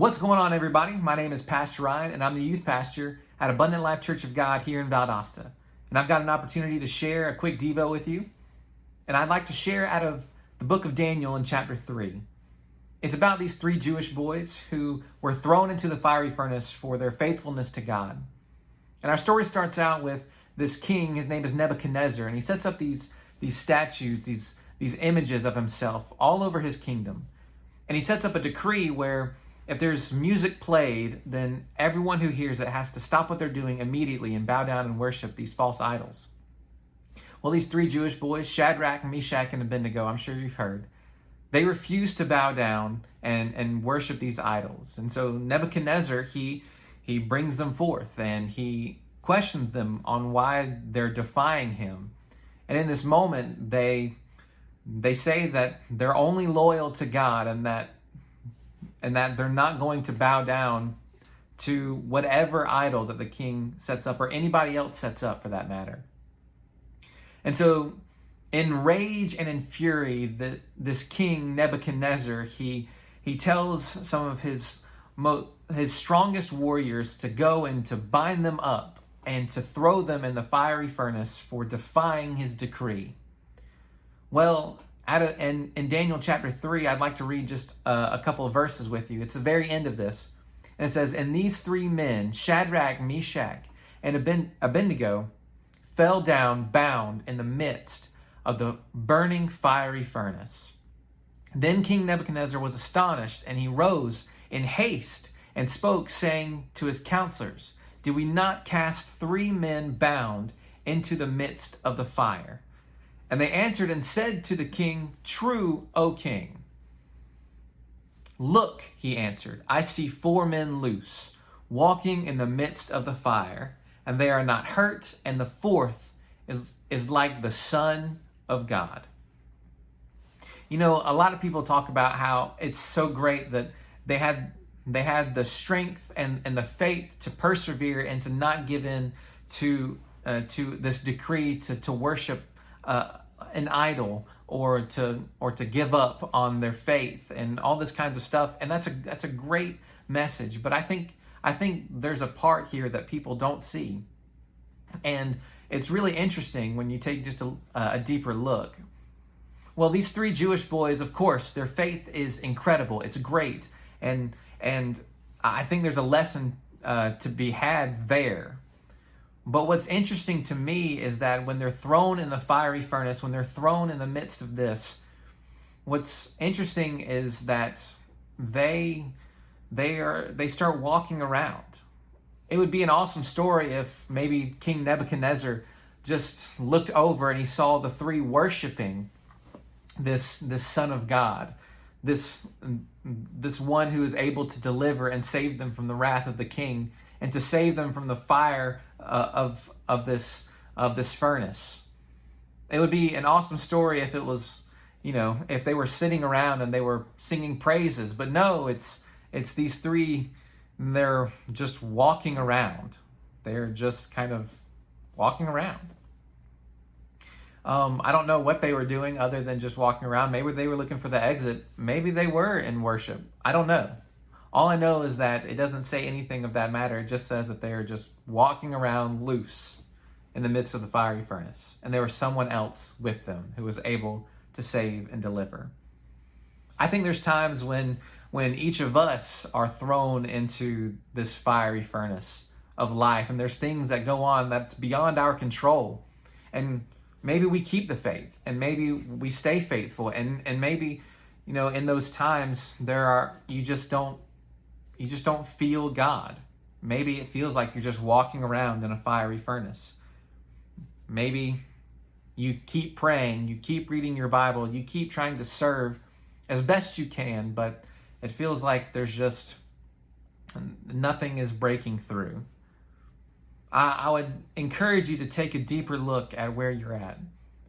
What's going on, everybody? My name is Pastor Ryan, and I'm the youth pastor at Abundant Life Church of God here in Valdosta. And I've got an opportunity to share a quick Devo with you. And I'd like to share out of the book of Daniel in chapter 3. It's about these three Jewish boys who were thrown into the fiery furnace for their faithfulness to God. And our story starts out with this king. His name is Nebuchadnezzar, and he sets up these statues, these images of himself all over his kingdom. And he sets up a decree where if there's music played, then everyone who hears it has to stop what they're doing immediately and bow down and worship these false idols. Well, these three Jewish boys, Shadrach, Meshach, and Abednego, I'm sure you've heard, they refuse to bow down and worship these idols. And so Nebuchadnezzar, he brings them forth and he questions them on why they're defying him. And in this moment, they say that they're only loyal to God and that they're not going to bow down to whatever idol that the king sets up or anybody else sets up for that matter. And so in rage and in fury, this king Nebuchadnezzar, he tells some of his strongest warriors to go and to bind them up and to throw them in the fiery furnace for defying his decree. Well, in Daniel chapter 3, I'd like to read just a couple of verses with you. It's the very end of this. And it says, "And these three men, Shadrach, Meshach, and Abednego, fell down bound in the midst of the burning fiery furnace. Then King Nebuchadnezzar was astonished, and he rose in haste and spoke, saying to his counselors, 'Did we not cast three men bound into the midst of the fire?' And they answered and said to the king, 'True, O king.' 'Look,' he answered, 'I see four men loose, walking in the midst of the fire, and they are not hurt, and the fourth is like the Son of God.'" You know, a lot of people talk about how it's so great that they had the strength and the faith to persevere and to not give in to this decree to worship an idol or to give up on their faith and all this kinds of stuff. And that's a great message. But I think there's a part here that people don't see. And it's really interesting when you take just a deeper look. Well, these three Jewish boys, of course, their faith is incredible. It's great. And I think there's a lesson to be had there. But what's interesting to me is that when they're thrown in the fiery furnace, when they're thrown in the midst of this, what's interesting is that they start walking around. It would be an awesome story if maybe King Nebuchadnezzar just looked over and he saw the three worshiping this Son of God, this one who is able to deliver and save them from the wrath of the king and to save them from the fire of this furnace. It would be an awesome story if it was, if they were sitting around and they were singing praises. But no, it's these three. They're just walking around. They're just kind of walking around. I don't know what they were doing other than just walking around. Maybe they were looking for the exit. Maybe they were in worship. I don't know. All I know is that it doesn't say anything of that matter. It just says that they are just walking around loose in the midst of the fiery furnace. And there was someone else with them who was able to save and deliver. I think there's times when each of us are thrown into this fiery furnace of life. And there's things that go on that's beyond our control. And maybe we keep the faith. And maybe we stay faithful. And maybe, in those times you just don't feel God. Maybe it feels like you're just walking around in a fiery furnace. Maybe you keep praying, you keep reading your Bible, you keep trying to serve as best you can, but it feels like there's just nothing is breaking through. I would encourage you to take a deeper look at where you're at.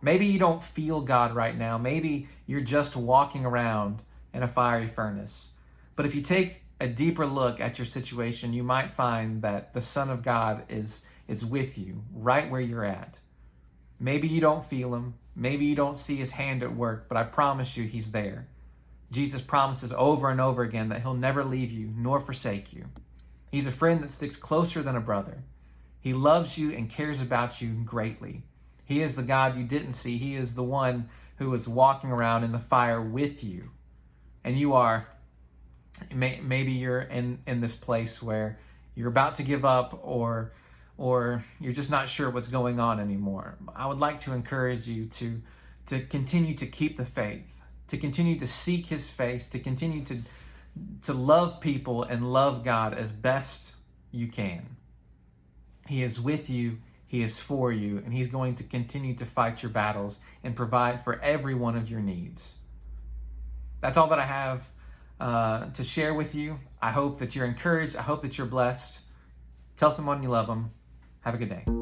Maybe you don't feel God right now. Maybe you're just walking around in a fiery furnace. But if you take a deeper look at your situation, you might find that the Son of God is with you right where you're at. Maybe you don't feel him. Maybe you don't see his hand at work, but I promise you he's there. Jesus promises over and over again that he'll never leave you nor forsake you. He's a friend that sticks closer than a brother. He loves you and cares about you greatly. He is the God you didn't see. He is the one who is walking around in the fire with you. And you are, maybe you're in this place where you're about to give up, or you're just not sure what's going on anymore. I would like to encourage you to continue to keep the faith, to continue to seek his face, to continue to love people and love God as best you can. He is with you, he is for you, and he's going to continue to fight your battles and provide for every one of your needs. That's all that I have to share with you. I hope that you're encouraged. I hope that you're blessed. Tell someone you love them. Have a good day.